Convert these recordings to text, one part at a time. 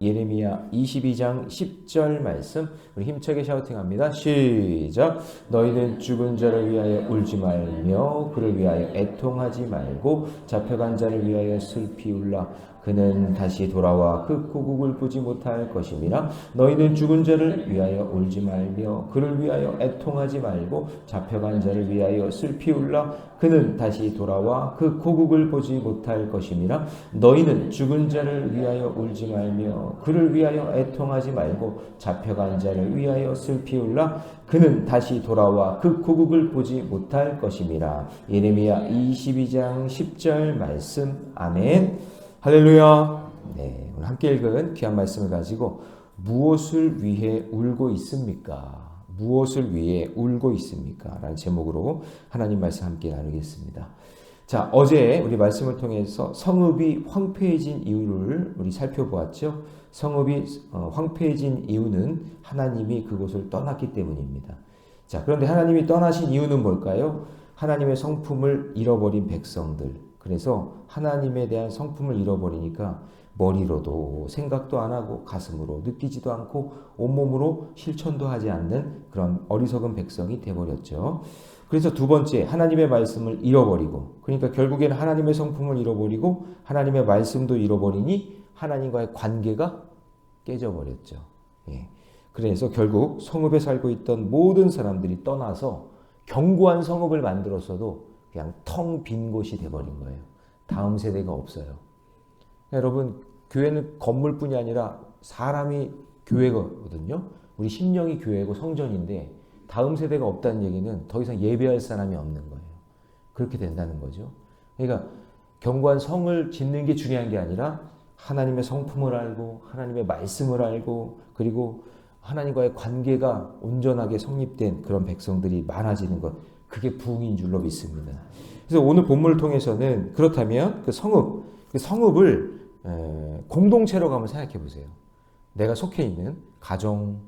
예레미야 22장 10절 말씀 우리 힘차게 샤우팅합니다. 시작. 너희는 죽은 자를 위하여 울지 말며 그를 위하여 애통하지 말고 잡혀간 자를 위하여 슬피 울라. 그는 다시 돌아와 그 고국을 보지 못할 것임이라. 너희는 죽은 자를 위하여 울지 말며 그를 위하여 애통하지 말고 잡혀간 자를 위하여 슬피 울라. 그는 다시 돌아와 그 고국을 보지 못할 것임이라. 너희는 죽은 자를 위하여 울지 말며 그를 위하여 애통하지 말고 잡혀간 자를 위하여 슬피 울라. 그는 다시 돌아와 그 고국을 보지 못할 것임이라. 예레미야 22장 10절 말씀. 아멘. 할렐루야. 네, 오늘 함께 읽은 귀한 말씀을 가지고 무엇을 위해 울고 있습니까? 무엇을 위해 울고 있습니까? 라는 제목으로 하나님 말씀 함께 나누겠습니다. 자, 어제 우리 말씀을 통해서 성읍이 황폐해진 이유를 우리 살펴보았죠. 성읍이 황폐해진 이유는 하나님이 그곳을 떠났기 때문입니다. 자, 그런데 하나님이 떠나신 이유는 뭘까요? 하나님의 성품을 잃어버린 백성들. 그래서 하나님에 대한 성품을 잃어버리니까 머리로도 생각도 안 하고 가슴으로 느끼지도 않고 온몸으로 실천도 하지 않는 그런 어리석은 백성이 되어버렸죠. 그래서 두 번째, 하나님의 말씀을 잃어버리고, 그러니까 결국에는 하나님의 성품을 잃어버리고 하나님의 말씀도 잃어버리니 하나님과의 관계가 깨져버렸죠. 예. 그래서 결국 성읍에 살고 있던 모든 사람들이 떠나서 견고한 성읍을 만들었어도 그냥 텅 빈 곳이 돼버린 거예요. 다음 세대가 없어요. 여러분, 교회는 건물뿐이 아니라 사람이 교회거든요. 우리 심령이 교회고 성전인데 다음 세대가 없다는 얘기는 더 이상 예배할 사람이 없는 거예요. 그렇게 된다는 거죠. 그러니까 견고한 성을 짓는 게 중요한 게 아니라 하나님의 성품을 알고 하나님의 말씀을 알고 그리고 하나님과의 관계가 온전하게 성립된 그런 백성들이 많아지는 것, 그게 부흥인 줄로 믿습니다. 그래서 오늘 본문을 통해서는 그렇다면 그 성읍을 공동체로 한번 생각해 보세요. 내가 속해 있는 가정,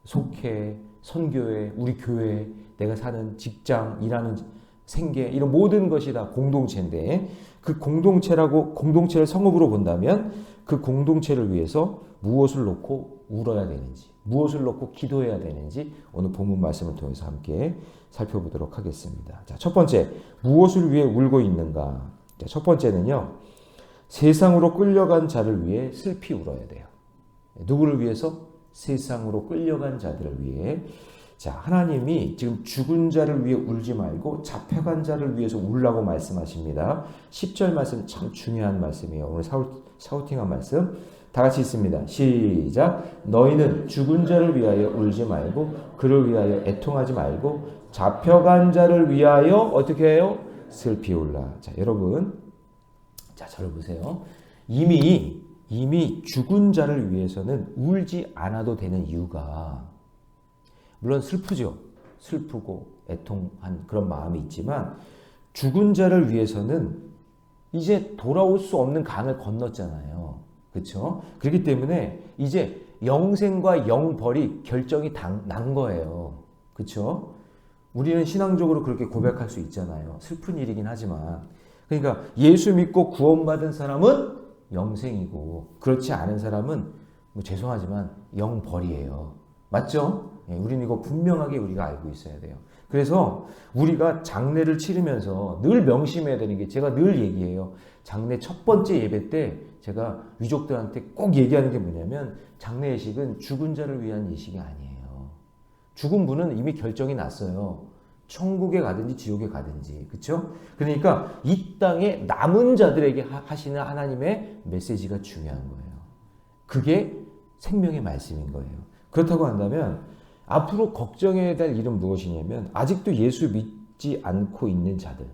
속해, 선교회, 우리 교회, 내가 사는 직장, 일하는 생계, 이런 모든 것이 다 공동체인데 그 공동체를 성읍으로 본다면 그 공동체를 위해서 무엇을 놓고 울어야 되는지, 무엇을 놓고 기도해야 되는지 오늘 본문 말씀을 통해서 함께 살펴보도록 하겠습니다. 자, 첫 번째, 무엇을 위해 울고 있는가? 자, 첫 번째는요, 세상으로 끌려간 자를 위해 슬피 울어야 돼요. 누구를 위해서? 세상으로 끌려간 자들을 위해. 자, 하나님이 지금 죽은 자를 위해 울지 말고 잡혀간 자를 위해서 울라고 말씀하십니다. 10절 말씀 참 중요한 말씀이에요. 오늘 샤우팅한 말씀 다 같이 있습니다. 시작. 너희는 죽은 자를 위하여 울지 말고 그를 위하여 애통하지 말고 잡혀간 자를 위하여 어떻게 해요? 슬피 울라. 자, 여러분, 자, 저를 보세요. 이미 죽은 자를 위해서는 울지 않아도 되는 이유가, 물론 슬프죠. 슬프고 애통한 그런 마음이 있지만 죽은 자를 위해서는 이제 돌아올 수 없는 강을 건넜잖아요. 그렇죠? 그렇기 때문에 이제 영생과 영벌이 결정이 난 거예요. 그렇죠? 우리는 신앙적으로 그렇게 고백할 수 있잖아요. 슬픈 일이긴 하지만. 그러니까 예수 믿고 구원받은 사람은 영생이고 그렇지 않은 사람은 뭐 죄송하지만 영벌이에요. 맞죠? 예, 우리는 이거 분명하게 우리가 알고 있어야 돼요. 그래서 우리가 장례를 치르면서 늘 명심해야 되는 게, 제가 늘 얘기해요. 장례 첫 번째 예배 때 제가 유족들한테 꼭 얘기하는 게 뭐냐면, 장례 예식은 죽은 자를 위한 예식이 아니에요. 죽은 분은 이미 결정이 났어요. 천국에 가든지 지옥에 가든지. 그렇죠? 그러니까 이 땅에 남은 자들에게 하시는 하나님의 메시지가 중요한 거예요. 그게 생명의 말씀인 거예요. 그렇다고 한다면 앞으로 걱정해야 될 일은 무엇이냐면, 아직도 예수 믿지 않고 있는 자들,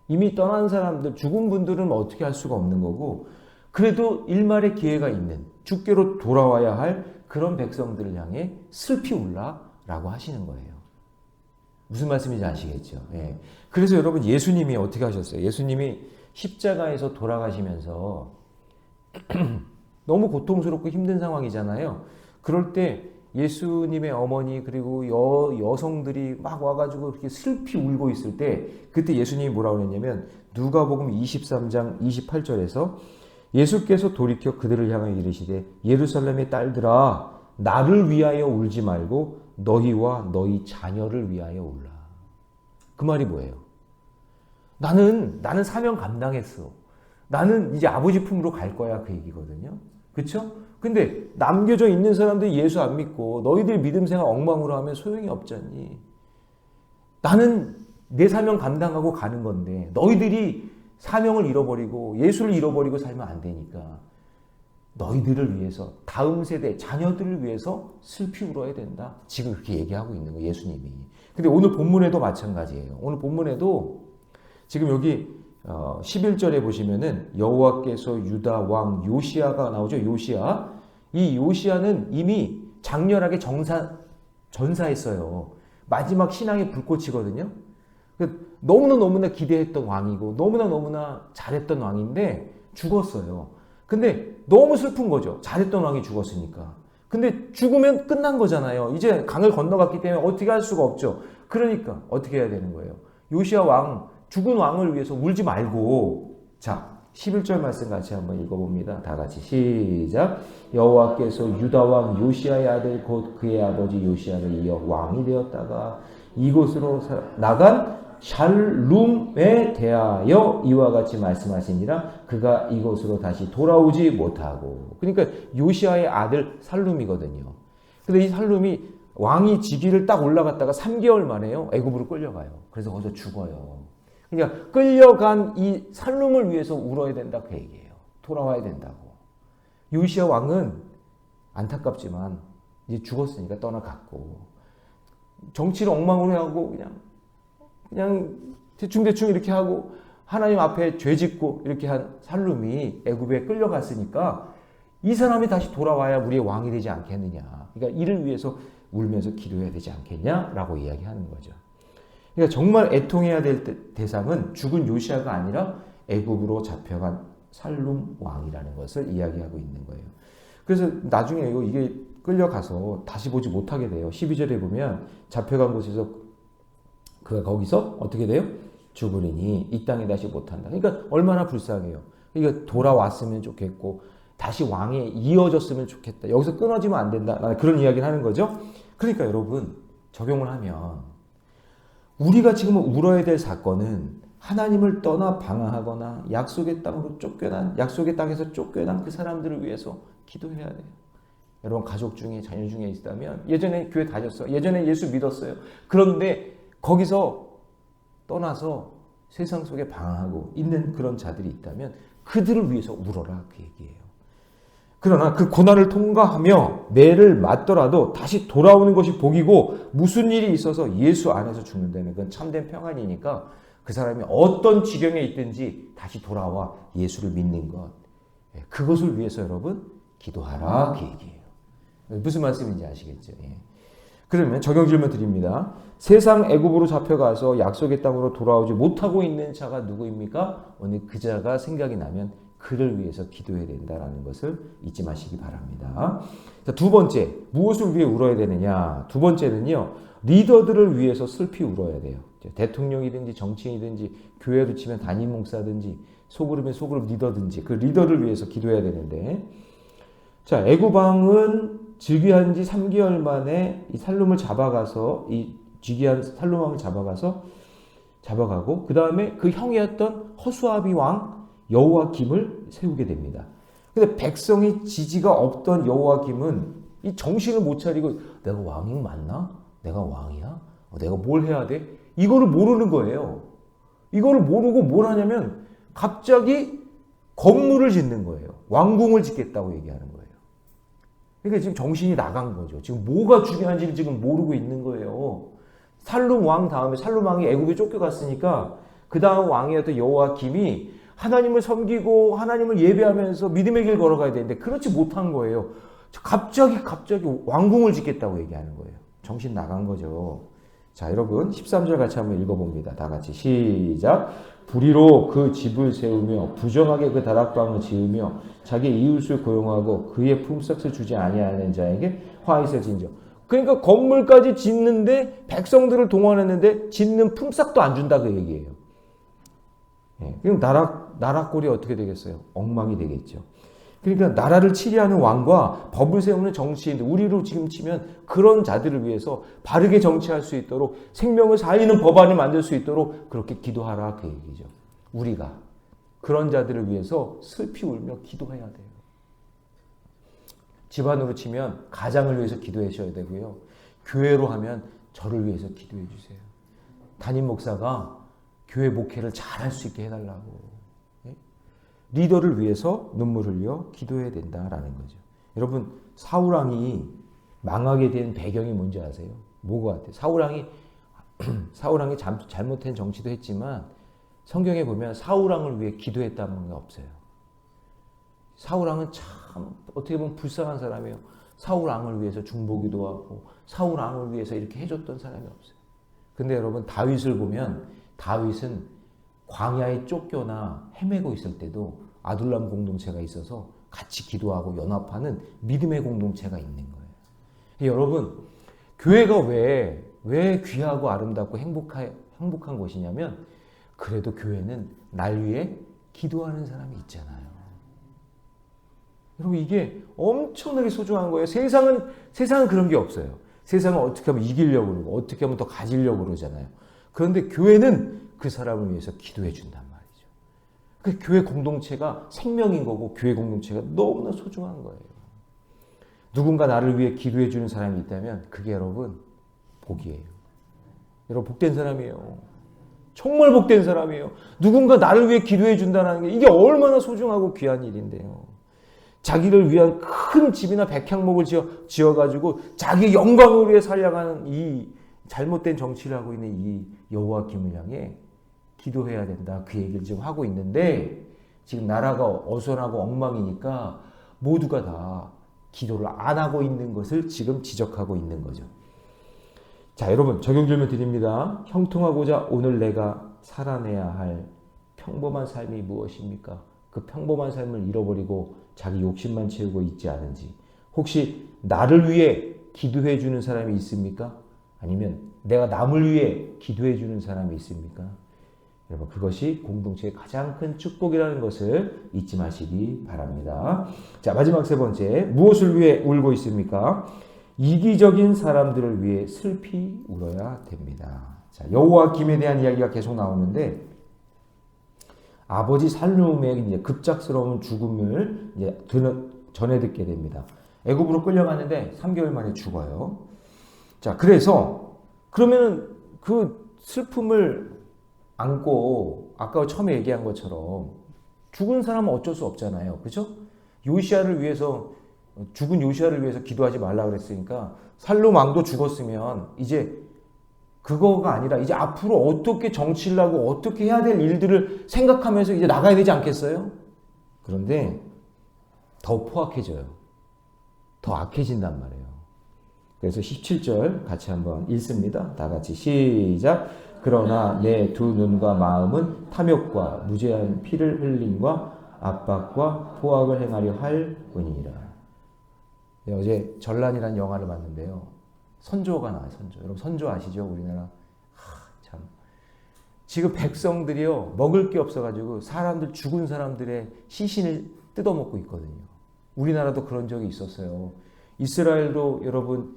이미 떠난 사람들, 죽은 분들은 어떻게 할 수가 없는 거고, 그래도 일말의 기회가 있는 주께로 돌아와야 할 그런 백성들을 향해 슬피 울라라고 하시는 거예요. 무슨 말씀인지 아시겠죠? 예. 그래서 여러분, 예수님이 어떻게 하셨어요? 예수님이 십자가에서 돌아가시면서 너무 고통스럽고 힘든 상황이잖아요. 그럴 때 예수님의 어머니 그리고 여성들이 막 와가지고 그렇게 슬피 울고 있을 때 그때 예수님이 뭐라고 했냐면 누가복음 23장 28절에서 예수께서 돌이켜 그들을 향하여 이르시되 예루살렘의 딸들아 나를 위하여 울지 말고 너희와 너희 자녀를 위하여 울라. 그 말이 뭐예요? 나는 사명 감당했어. 나는 이제 아버지 품으로 갈 거야 그 얘기거든요. 그렇죠? 근데 남겨져 있는 사람들이 예수 안 믿고 너희들 믿음 생활 엉망으로 하면 소용이 없잖니. 나는 내 사명 감당하고 가는 건데 너희들이 사명을 잃어버리고 예수를 잃어버리고 살면 안 되니까 너희들을 위해서 다음 세대 자녀들을 위해서 슬피 울어야 된다. 지금 그렇게 얘기하고 있는 거예요. 예수님이. 근데 오늘 본문에도 마찬가지예요. 오늘 본문에도 지금 여기 11절에 보시면은 여호와께서 유다 왕 요시야가 나오죠. 요시야. 이 요시야는 이미 장렬하게 전사했어요. 마지막 신앙의 불꽃이거든요. 너무나 기대했던 왕이고 너무나 잘했던 왕인데 죽었어요. 근데 너무 슬픈 거죠. 잘했던 왕이 죽었으니까. 근데 죽으면 끝난 거잖아요. 이제 강을 건너갔기 때문에 어떻게 할 수가 없죠. 그러니까 어떻게 해야 되는 거예요. 요시야 왕, 죽은 왕을 위해서 울지 말고 자 11절 말씀 같이 한번 읽어봅니다. 다 같이 시작. 여호와께서 유다 왕 요시야의 아들 곧 그의 아버지 요시야를 이어 왕이 되었다가 이곳으로 나간 샬룸에 대하여 이와 같이 말씀하시니라. 그가 이곳으로 다시 돌아오지 못하고. 그러니까 요시야의 아들 살룸이거든요. 근데 이 살룸이 왕이 즉위를 딱 올라갔다가 3개월 만에요 애굽으로 끌려가요. 그래서 거기서 죽어요. 그러니까 끌려간 이 살룸을 위해서 울어야 된다 그 얘기예요. 돌아와야 된다고. 요시야 왕은 안타깝지만 이제 죽었으니까 떠나갔고 정치를 엉망으로 하고 그냥 대충 이렇게 하고 하나님 앞에 죄 짓고 이렇게 한 살룸이 애굽에 끌려갔으니까 이 사람이 다시 돌아와야 우리의 왕이 되지 않겠느냐. 그러니까 이를 위해서 울면서 기도해야 되지 않겠냐라고 이야기하는 거죠. 그러니까 정말 애통해야 될 대상은 죽은 요시야가 아니라 애굽으로 잡혀간 살룸 왕이라는 것을 이야기하고 있는 거예요. 그래서 나중에 이게 끌려가서 다시 보지 못하게 돼요. 12절에 보면 잡혀간 곳에서 그가 거기서 어떻게 돼요? 죽으리니 이 땅에 다시 못한다. 그러니까 얼마나 불쌍해요. 그러니까 돌아왔으면 좋겠고 다시 왕에 이어졌으면 좋겠다. 여기서 끊어지면 안 된다. 그런 이야기를 하는 거죠. 그러니까 여러분 적용을 하면 우리가 지금 울어야 될 사건은 하나님을 떠나 방황하거나 약속의 땅에서 쫓겨난 그 사람들을 위해서 기도해야 돼요. 여러분 가족 중에 자녀 중에 있다면 예전에 교회 다녔어요. 예전에 예수 믿었어요. 그런데 거기서 떠나서 세상 속에 방황하고 있는 그런 자들이 있다면 그들을 위해서 울어라 그 얘기예요. 그러나 그 고난을 통과하며 매를 맞더라도 다시 돌아오는 것이 복이고 무슨 일이 있어서 예수 안에서 죽는다면 그건 참된 평안이니까 그 사람이 어떤 지경에 있든지 다시 돌아와 예수를 믿는 것 그것을 위해서 여러분 기도하라 그 얘기예요. 무슨 말씀인지 아시겠죠? 예. 그러면 적용 질문 드립니다. 세상 애굽으로 잡혀가서 약속의 땅으로 돌아오지 못하고 있는 자가 누구입니까? 오늘 그 자가 생각이 나면 그를 위해서 기도해야 된다는 것을 잊지 마시기 바랍니다. 자, 두 번째, 무엇을 위해 울어야 되느냐? 두 번째는요, 리더들을 위해서 슬피 울어야 돼요. 대통령이든지 정치인이든지 교회로 치면 담임 목사든지 소그룹의 소그룹 리더든지 그 리더를 위해서 기도해야 되는데 자, 애굽 왕은 즉위한 지 3개월 만에 이 살룸을 잡아가서 이 즉위한 살룸 왕을 잡아가고 그 다음에 그 형이었던 허수아비 왕 여호와김을 세우게 됩니다. 근데 백성이 지지가 없던 여호와김은 이 정신을 못 차리고 내가 왕이 맞나? 내가 왕이야? 내가 뭘 해야 돼? 이거를 모르는 거예요. 이거를 모르고 뭘 하냐면 갑자기 건물을 짓는 거예요. 왕궁을 짓겠다고 얘기하는 거예요. 그러니까 지금 정신이 나간 거죠. 지금 뭐가 중요한지를 지금 모르고 있는 거예요. 살룸 왕 다음에 살룸 왕이 애굽에 쫓겨갔으니까 그 다음 왕이었던 여호와김이 하나님을 섬기고 하나님을 예배하면서 믿음의 길 걸어가야 되는데 그렇지 못한 거예요. 갑자기 왕궁을 짓겠다고 얘기하는 거예요. 정신 나간 거죠. 자, 여러분 13절 같이 한번 읽어봅니다. 다 같이 시작. 불의로 그 집을 세우며 부정하게 그 다락방을 지으며 자기 이웃을 고용하고 그의 품삯을 주지 아니하는 자에게 화 있을진저. 그러니까 건물까지 짓는데 백성들을 동원했는데 짓는 품삯도 안 준다 그 얘기예요. 예, 그럼 나라 꼴이 어떻게 되겠어요? 엉망이 되겠죠. 그러니까 나라를 치리하는 왕과 법을 세우는 정치인들, 우리로 지금 치면 그런 자들을 위해서 바르게 정치할 수 있도록 생명을 살리는 법안을 만들 수 있도록 그렇게 기도하라 그 얘기죠. 우리가 그런 자들을 위해서 슬피 울며 기도해야 돼요. 집안으로 치면 가장을 위해서 기도해 주셔야 되고요. 교회로 하면 저를 위해서 기도해 주세요. 담임 목사가 교회 목회를 잘할 수 있게 해달라고. 리더를 위해서 눈물 흘려 기도해야 된다라는 거죠. 여러분, 사울왕이 망하게 된 배경이 뭔지 아세요? 뭐가 같아요? 사울왕이 잘못된 정치도 했지만 성경에 보면 사울왕을 위해 기도했다는 게 없어요. 사울왕은 참 어떻게 보면 불쌍한 사람이에요. 사울왕을 위해서 중보기도 하고 사울왕을 위해서 이렇게 해줬던 사람이 없어요. 근데 여러분, 다윗을 보면 다윗은 광야에 쫓겨나 헤매고 있을 때도 아둘람 공동체가 있어서 같이 기도하고 연합하는 믿음의 공동체가 있는 거예요. 여러분, 교회가 왜 귀하고 아름답고 행복한 것이냐면 그래도 교회는 날 위해 기도하는 사람이 있잖아요. 여러분, 이게 엄청나게 소중한 거예요. 세상은 그런 게 없어요. 세상은 어떻게 하면 이기려고 그러고 어떻게 하면 더 가지려고 그러잖아요. 그런데 교회는 그 사람을 위해서 기도해 준단 말이죠. 그 교회 공동체가 생명인 거고 교회 공동체가 너무나 소중한 거예요. 누군가 나를 위해 기도해 주는 사람이 있다면 그게 여러분 복이에요. 여러분, 복된 사람이에요. 정말 복된 사람이에요. 누군가 나를 위해 기도해 준다는 게 이게 얼마나 소중하고 귀한 일인데요. 자기를 위한 큰 집이나 백향목을 지어가지고 자기 영광을 위해 살려가는 이 잘못된 정치를 하고 있는 이 여호와김을 향해 기도해야 된다. 그 얘기를 지금 하고 있는데 지금 나라가 어수선하고 엉망이니까 모두가 다 기도를 안 하고 있는 것을 지금 지적하고 있는 거죠. 자, 여러분, 적용 질문 드립니다. 형통하고자 오늘 내가 살아내야 할 평범한 삶이 무엇입니까? 그 평범한 삶을 잃어버리고 자기 욕심만 채우고 있지 않은지, 혹시 나를 위해 기도해 주는 사람이 있습니까? 아니면 내가 남을 위해 기도해 주는 사람이 있습니까? 여러분, 그것이 공동체의 가장 큰 축복이라는 것을 잊지 마시기 바랍니다. 자, 마지막 세 번째, 무엇을 위해 울고 있습니까? 이기적인 사람들을 위해 슬피 울어야 됩니다. 자, 여호와김에 대한 이야기가 계속 나오는데 아버지 살룸의 이제 급작스러운 죽음을 이제 전해 듣게 됩니다. 애굽으로 끌려가는데 3개월 만에 죽어요. 자, 그래서 그러면은 그 슬픔을 안고 아까 처음에 얘기한 것처럼 죽은 사람은 어쩔 수 없잖아요. 그죠? 죽은 요시아를 위해서 기도하지 말라 그랬으니까 살룸 왕도 죽었으면 이제 그거가 아니라 이제 앞으로 어떻게 정치를 하고 어떻게 해야 될 일들을 생각하면서 이제 나가야 되지 않겠어요? 그런데 더 포악해져요. 더 악해진단 말이에요. 그래서 17절 같이 한번 읽습니다. 다 같이 시작. 그러나 내 두 눈과 마음은 탐욕과 무죄한 피를 흘림과 압박과 포악을 행하려 할 뿐이니라. 네, 어제 전란이라는 영화를 봤는데요. 선조가 나와요. 선조. 여러분, 선조 아시죠? 우리나라. 참. 지금 백성들이요, 먹을 게 없어가지고 죽은 사람들의 시신을 뜯어먹고 있거든요. 우리나라도 그런 적이 있었어요. 이스라엘도 여러분,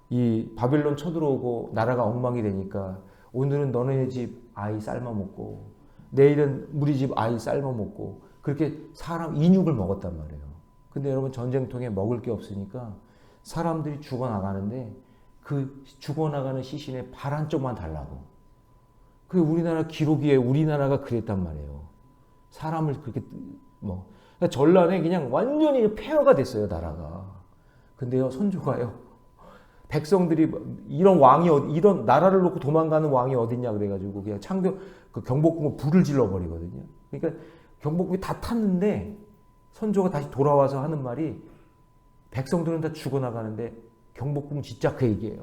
이 바벨론 쳐들어오고 나라가 엉망이 되니까 오늘은 너네 집 아이 삶아먹고 내일은 우리 집 아이 삶아먹고 그렇게 사람 인육을 먹었단 말이에요. 근데 여러분, 전쟁통에 먹을 게 없으니까 사람들이 죽어나가는데 그 죽어나가는 시신에 발 한쪽만 달라고. 그 우리나라 기록이에 우리나라가 그랬단 말이에요. 사람을 그렇게 그러니까 전란에 그냥 완전히 폐허가 됐어요, 나라가. 근데요, 선조가요, 백성들이 이런 나라를 놓고 도망가는 왕이 어딨냐 그래가지고 그냥 그 경복궁을 불을 질러버리거든요. 그러니까 경복궁이 다 탔는데 선조가 다시 돌아와서 하는 말이 백성들은 다 죽어나가는데 경복궁 짓자 그 얘기예요.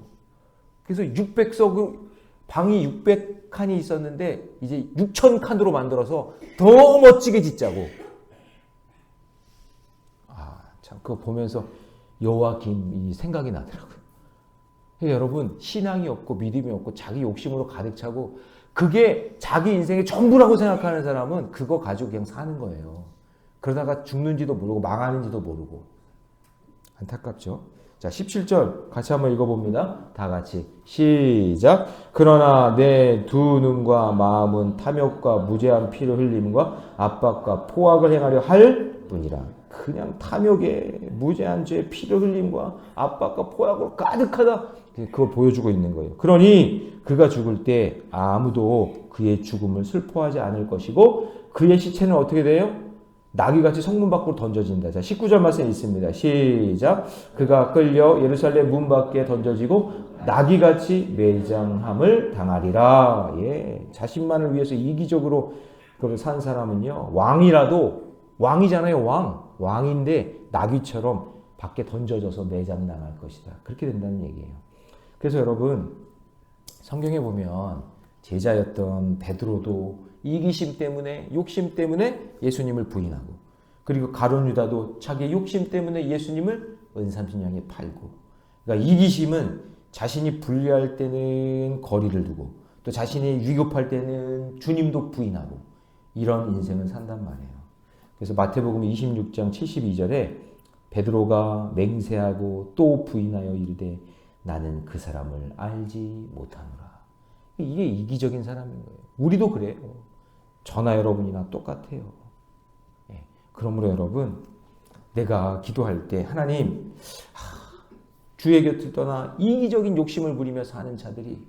그래서 600석 방이 600칸이 있었는데 이제 6,000칸으로 만들어서 더 멋지게 짓자고. 참 그거 보면서 여호와김이 생각이 나더라고요. 그러니까 여러분 신앙이 없고 믿음이 없고 자기 욕심으로 가득 차고 그게 자기 인생의 전부라고 생각하는 사람은 그거 가지고 그냥 사는 거예요. 그러다가 죽는지도 모르고 망하는지도 모르고. 안타깝죠. 자, 17절 같이 한번 읽어봅니다. 다 같이 시작. 그러나 내 두 눈과 마음은 탐욕과 무죄한 피를 흘림과 압박과 포악을 행하려 할 뿐이라. 그냥 탐욕에 무죄한 죄 피를 흘림과 압박과 포악으로 가득하다. 그걸 보여주고 있는 거예요. 그러니 그가 죽을 때 아무도 그의 죽음을 슬퍼하지 않을 것이고 그의 시체는 어떻게 돼요? 나귀같이 성문 밖으로 던져진다. 자, 19절 말씀이 있습니다. 시작. 그가 끌려 예루살렘 문 밖에 던져지고 나귀같이 매장함을 당하리라. 예, 자신만을 위해서 이기적으로 그걸 산 사람은요, 왕이라도 왕이잖아요, 왕인데 나귀처럼 밖에 던져져서 매장당할 것이다. 그렇게 된다는 얘기예요. 그래서 여러분 성경에 보면 제자였던 베드로도 이기심 때문에 욕심 때문에 예수님을 부인하고 그리고 가룟 유다도 자기의 욕심 때문에 예수님을 은삼십냥에 팔고 그러니까 이기심은 자신이 불리할 때는 거리를 두고 또 자신이 위급할 때는 주님도 부인하고 이런 인생을 산단 말이에요. 그래서 마태복음 26장 72절에 베드로가 맹세하고 또 부인하여 이르되 나는 그 사람을 알지 못하노라. 이게 이기적인 사람인 거예요. 우리도 그래요. 저나 여러분이나 똑같아요. 예. 그러므로 여러분 내가 기도할 때 하나님 주의 곁을 떠나 이기적인 욕심을 부리며 사는 자들이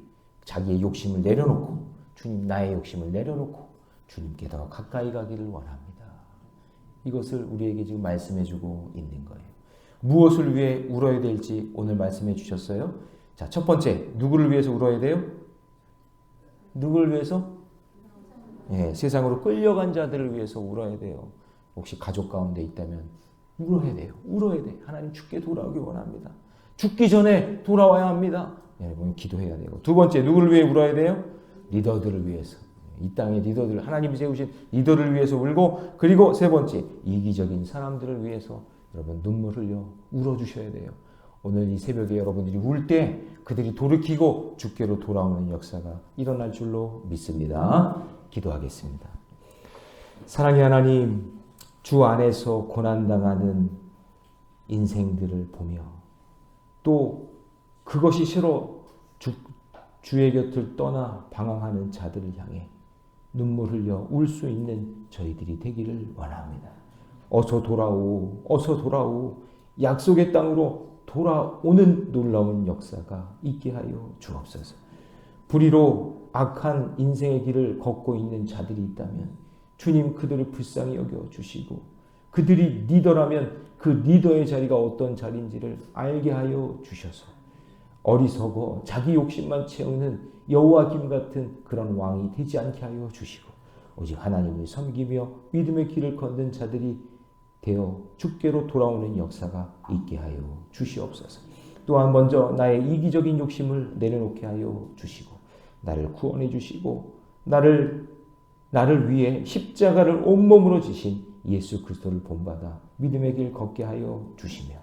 자기의 욕심을 내려놓고 주님 나의 욕심을 내려놓고 주님께 더 가까이 가기를 원합니다. 이것을 우리에게 지금 말씀해주고 있는 거예요. 무엇을 위해 울어야 될지 오늘 말씀해 주셨어요. 자, 첫 번째 누구를 위해서 울어야 돼요? 누구를 위해서? 예, 세상으로 끌려간 자들을 위해서 울어야 돼요. 혹시 가족 가운데 있다면 울어야 돼요. 울어야 돼. 하나님 주께 돌아오기 원합니다. 죽기 전에 돌아와야 합니다. 여러분 기도해야 되고. 두 번째 누구를 위해 울어야 돼요? 리더들을 위해서. 이 땅의 리더들, 하나님이 세우신 리더를 위해서 울고 그리고 세 번째 이기적인 사람들을 위해서 여러분 눈물 흘려 울어주셔야 돼요. 오늘 이 새벽에 여러분들이 울 때 그들이 돌이키고 주께로 돌아오는 역사가 일어날 줄로 믿습니다. 기도하겠습니다. 사랑의 하나님, 주 안에서 고난당하는 인생들을 보며 또 그것이 싫어 주의 곁을 떠나 방황하는 자들을 향해 눈물 흘려 울 수 있는 저희들이 되기를 원합니다. 어서 돌아오, 어서 돌아오. 약속의 땅으로 돌아오는 놀라운 역사가 있게 하여 주옵소서. 불의로 악한 인생의 길을 걷고 있는 자들이 있다면 주님 그들을 불쌍히 여겨 주시고 그들이 리더라면 그 리더의 자리가 어떤 자리인지를 알게 하여 주셔서 어리석어 자기 욕심만 채우는 여호와김 같은 그런 왕이 되지 않게 하여 주시고 오직 하나님을 섬기며 믿음의 길을 걷는 자들이 되어 주께로 돌아오는 역사가 있게 하여 주시옵소서. 또한 먼저 나의 이기적인 욕심을 내려놓게 하여 주시고 나를 구원해 주시고 나를 위해 십자가를 온몸으로 지신 예수 그리스도를 본받아 믿음의 길 걷게 하여 주시며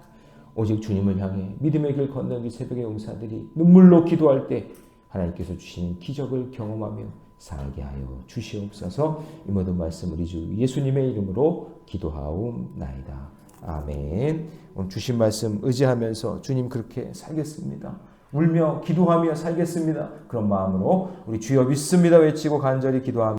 오직 주님을 향해 믿음의 길 걷는 이 새벽의 용사들이 눈물로 기도할 때 하나님께서 주시는 기적을 경험하며 살게 하여 주시옵소서. 이 모든 말씀 우리 주 예수님의 이름으로 기도하옵나이다. 아멘. 오늘 주신 말씀 의지하면서 주님 그렇게 살겠습니다. 울며 기도하며 살겠습니다. 그런 마음으로 우리 주여 믿습니다 외치고 간절히 기도하며